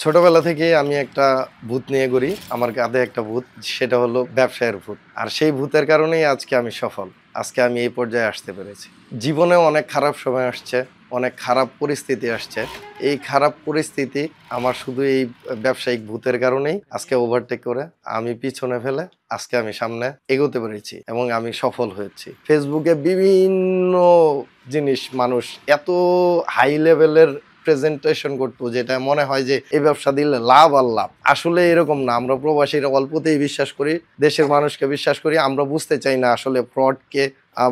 ছোটবেলা থেকেই আমি একটা ভূত নিয়ে ঘুরি। আমার কাঁধে একটা ভূত, সেটা হলো ব্যবসায়ের ভূত। আর সেই ভূতের কারণেই আজকে আমি সফল। আজকে আমি এই পর্যায়ে আসতে পেরেছি। জীবনে অনেক খারাপ সময় আসছে, অনেক খারাপ পরিস্থিতি আসছে। এই খারাপ পরিস্থিতি আমার শুধু এই ব্যবসায়িক ভূতের কারণেই আজকে ওভারটেক করে আমি পিছনে ফেলে আজকে আমি সামনে এগোতে পেরেছি এবং আমি সফল হয়েছি। ফেসবুকে বিভিন্ন জিনিস মানুষ এত হাই লেভেলের প্রেজেন্টেশন করতো, যেটা মনে হয় যে এই ব্যবসা দিলে লাভ আর লাভ। আসলে এরকম না। আমরা প্রবাসীরা অল্পতেই বিশ্বাস করি, দেশের মানুষকে বিশ্বাস করি। আমরা বুঝতে চাই না আসলে ফ্রড কে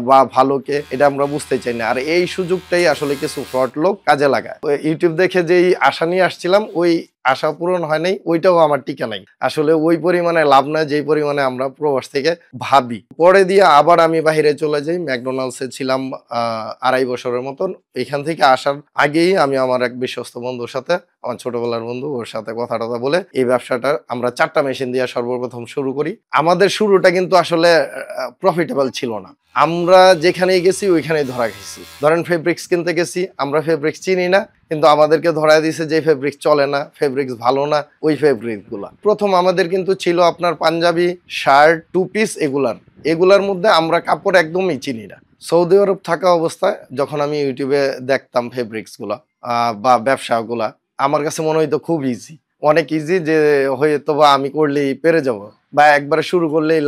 বা ভালোকে, এটা আমরা বুঝতে চাই না। আর এই সুযোগটাই আসলে কিছু ফ্রড লোক কাজে লাগায়। ইউটিউব দেখে যেই আশা নিয়ে আসছিলাম, ওই আশা পূরণ হয় নাই, ওইটাও আমার টিকা নাই। আসলে ওই পরিমাণে লাভ না যেই পরিমাণে আমরা প্রবাস থেকে ভাবি। পরে দিয়ে আবার আমি বাহিরে চলে যাই। ম্যাকডোনাল্ডসে ছিলাম ২.৫ বছরের মতন। এখান থেকে আসার আগেই আমি আমার এক বিশ্বস্ত বন্ধুর সাথে, আমার ছোটবেলার বন্ধু, ওর সাথে কথা টথা বলে এই ব্যবসাটা আমরা ৪টা মেশিন দিয়ে সর্বপ্রথম শুরু করি। আমাদের শুরুটা কিন্তু আসলে প্রফিটেবল ছিল না। আমরা যেখানেই গেছি ওইখানেই ধরা খেয়েছি। ধরেন ফেব্রিক্স কিনতে গেছি, আমরা ফেব্রিক্স চিনি না, কিন্তু আমাদেরকে ধরায় দিছে যে ফেব্রিক্স চলে না, ফেব্রিক্স ভালো না, ওই ফেব্রিক গুলা। প্রথম আমাদের কিন্তু ছিল আপনার পাঞ্জাবি, শার্ট, টু পিস, এগুলার মধ্যে আমরা কাপড় একদমই চিনি না। সৌদি আরব থাকা অবস্থায় যখন আমি ইউটিউবে দেখতাম ফেব্রিক্স গুলা বা ব্যবসাগুলা, আমার কাছে মনে হইতো খুব ইজি, অনেক ইজি, যে হয়তো বা আমি করলেই পেরে যাব বা একবারে শুরু করলেই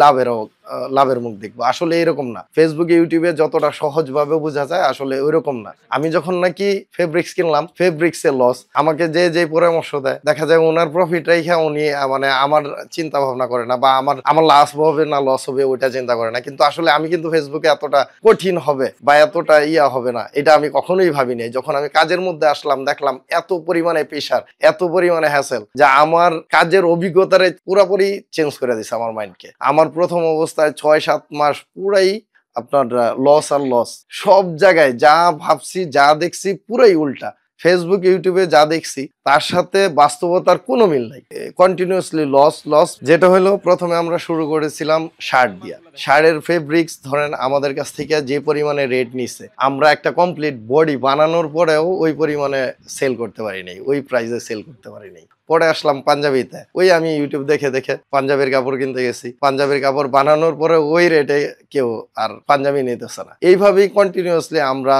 লাভের মুখ দেখবো। আসলে এরকম না। ফেসবুকে, ইউটিউবে যতটা সহজভাবে বোঝা যায় আসলে ওইরকম না। আমি যখন নাকি ফেব্রিক্স কিনলাম, ফেব্রিক্সে লস, আমাকে যে পরামর্শ দেয়, দেখা যায় ওনার প্রফিট রেখে উনি মানে আমার চিন্তা ভাবনা করে না, বা আমার লাভ হবে না লস হবে ওইটা চিন্তা করে না। কিন্তু আসলে আমি কিন্তু ফেসবুকে এতটা কঠিন হবে বা এতটা হবে না, এটা আমি কখনোই ভাবিনি। যখন আমি কাজের মধ্যে আসলাম, দেখলাম এত পরিমাণে প্রেশার, এত পরিমাণে হ্যাসেল, যা আমার কাজের অভিজ্ঞতারে পুরোপুরি চেঞ্জ করে দিছে আমার মাইন্ডকে। আমার প্রথম অবস্থায় ৬-৭ মাস পুরাই আপনার লস আর লস। সব জায়গায় যা ভাবছি, যা দেখছি পুরাই উল্টা। ফেসবুক, ইউটিউবে যা দেখছি তার সাথে বাস্তবতার কোনো মিল নাই। Continuously loss loss. যেটা হলো, প্রথমে আমরা শুরু করেছিলাম শার্ট দিয়া। শার্টের ফেব্রিক্স ধরেন আমাদের কাছ থেকে যে পরিমাণে রেট নিছে, আমরা একটা কমপ্লিট বডি বানানোর পরেও ওই পরিমাণে সেল করতে পারি নাই, ওই প্রাইসে সেল করতে পারি নাই। পরে আসলাম পাঞ্জাবিতে। ওই আমি ইউটিউব দেখে দেখে পাঞ্জাবির কাপড় কিনতে গেছি। পাঞ্জাবির কাপড় বানানোর পরে ওই রেটে কেউ আর পাঞ্জাবি নিতেছে না। এইভাবেই কন্টিনিউয়াসলি আমরা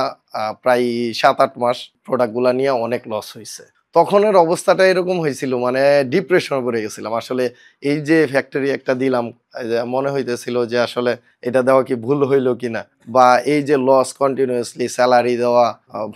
প্রায় ৭-৮ মাস প্রোডাক্টগুলা নিয়ে অনেক লস হয়েছে। তখনের অবস্থাটা এরকম হয়েছিল, মানে ডিপ্রেশনে পড়ে গেছিলাম। আসলে এই যে ফ্যাক্টরি একটা দিলাম, মনে হইতেছিল যে আসলে এটা দেওয়া কি ভুল হইলো কিনা, বা এই যে লস, কন্টিনিউয়াসলি স্যালারি দেওয়া,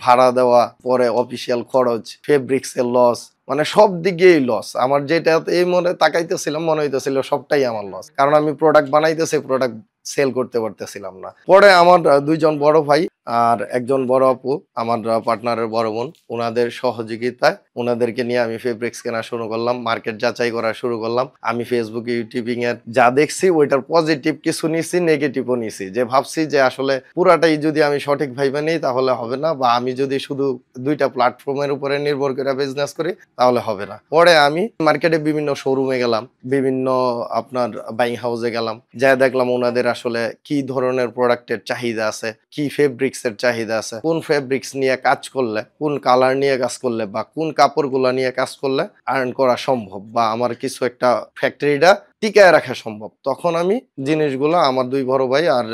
ভাড়া দেওয়া, পরে অফিসিয়াল খরচ, ফেব্রিক্স এর লস, মানে সব দিকেই লস। আমার যেটা এই মনে তাকাইতেছিলাম, মনে হইতেছিল সবটাই আমার লস, কারণ আমি প্রোডাক্ট বানাইতেছি, প্রোডাক্ট সেল করতে পারতেছিলাম না। পরে আমার ২ জন বড় ভাই আর একজন বড় আপু, আমার পার্টনারের বড় বোন, ওনাদের সহযোগিতায় ওনাদেরকে নিয়ে আমি ফেব্রিক্স কেনা শুরু করলাম, মার্কেট যাচাই করা শুরু করলাম। আমি ফেসবুকে, ইউটিউবিং এর যা দেখছি ওইটার পজিটিভ কিছু নিছি, নেগেটিভও নিছি। যে ভাবছি যে আসলে পুরাটাই যদি আমি সঠিক ভাইবা নিই তাহলে হবে না, বা আমি যদি শুধু ২টা প্ল্যাটফর্মের উপরে নির্ভর করে বিজনেস করি তাহলে হবে না। পরে আমি মার্কেটে বিভিন্ন শোরুমে গেলাম, বিভিন্ন আপনার বাইং হাউসে গেলাম, যা দেখলাম ওনাদের আসলে কি ধরনের প্রোডাক্টের চাহিদা আছে, কি ফেব্রিক্স এর চাহিদা আছে, কোন ফেব্রিক্স নিয়ে কাজ করলে, কোন কালার নিয়ে কাজ করলে, বা কোন কাপড়গুলা নিয়ে কাজ করলে আর্ন করা সম্ভব, বা আমার কিছু একটা ফ্যাক্টরিটা টিকায় রাখা সম্ভব। তখন আমি জিনিসগুলো আমার ২ বড় ভাই আর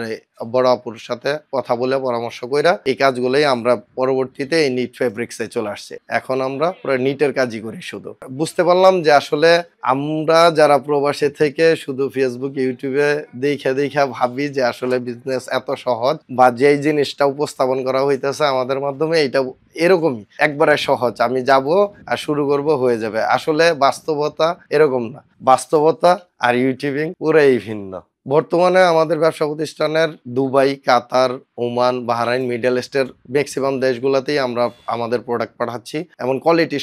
বড় আপুর সাথে কথা বলে পরামর্শ কইরা এই কাজগুলোই আমরা পরবর্তীতে এই নিট ফেব্রিক্সে চলে আসছে। এখন আমরা পুরো নিটের কাজই করি শুধু। বুঝতে পারলাম যে আসলে আমরা যারা প্রবাসে থেকে শুধু ফেসবুক, ইউটিউবে দেইখা ভাবি যে আসলে বিজনেস এত সহজ, বা যেই জিনিসটা উপস্থাপন করা হইতেছে আমাদের মাধ্যমে এটা এরকমই একবারে সহজ, আমি যাব আর শুরু করব, হয়ে যাবে। আসলে বাস্তবতা এরকম না। বাস্তবতা আর ইউটিউবিং পুরাই ভিন্ন। বর্তমানে আমাদের ব্যবসা প্রতিষ্ঠানের দুবাই, কাতার, ওমান, বাহরাইন, মিডল ইস্টের ম্যাক্সিমাম দেশগুলোতেই আমরা আমাদের প্রোডাক্ট পাঠাচ্ছি, এমন কোয়ালিটি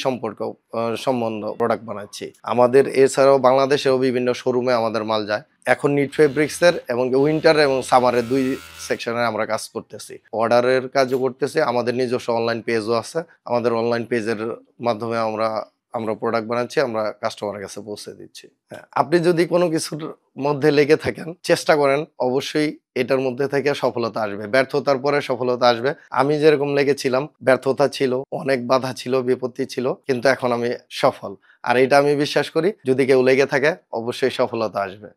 সম্বন্ধ প্রোডাক্ট বানাচ্ছি। আমাদের এছাড়াও বাংলাদেশেও বিভিন্ন শোরুমে আমাদের মাল যায়। এখন নিট ফেব্রিক্সের এবং উইন্টার এবং সামারের ২ সেকশনে আমরা কাজ করতেছি। অর্ডারের কাজও করতেছি। আমাদের নিজস্ব অনলাইন পেজও আছে। আমাদের অনলাইন পেজের মাধ্যমে আমরা প্রোডাক্ট বানাচ্ছি, আমরা কাস্টমারের কাছে পৌঁছে দিচ্ছি। হ্যাঁ, আপনি যদি কোনো কিছুর মধ্যে লেগে থাকেন, চেষ্টা করেন, অবশ্যই এটার মধ্যে থেকে সফলতা আসবে। ব্যর্থতার পরে সফলতা আসবে। আমি যেরকম লেগেছিলাম, ব্যর্থতা ছিল, অনেক বাধা ছিল, বিপত্তি ছিল, কিন্তু এখন আমি সফল। আর এটা আমি বিশ্বাস করি যদি কেউ লেগে থাকে অবশ্যই সফলতা আসবে।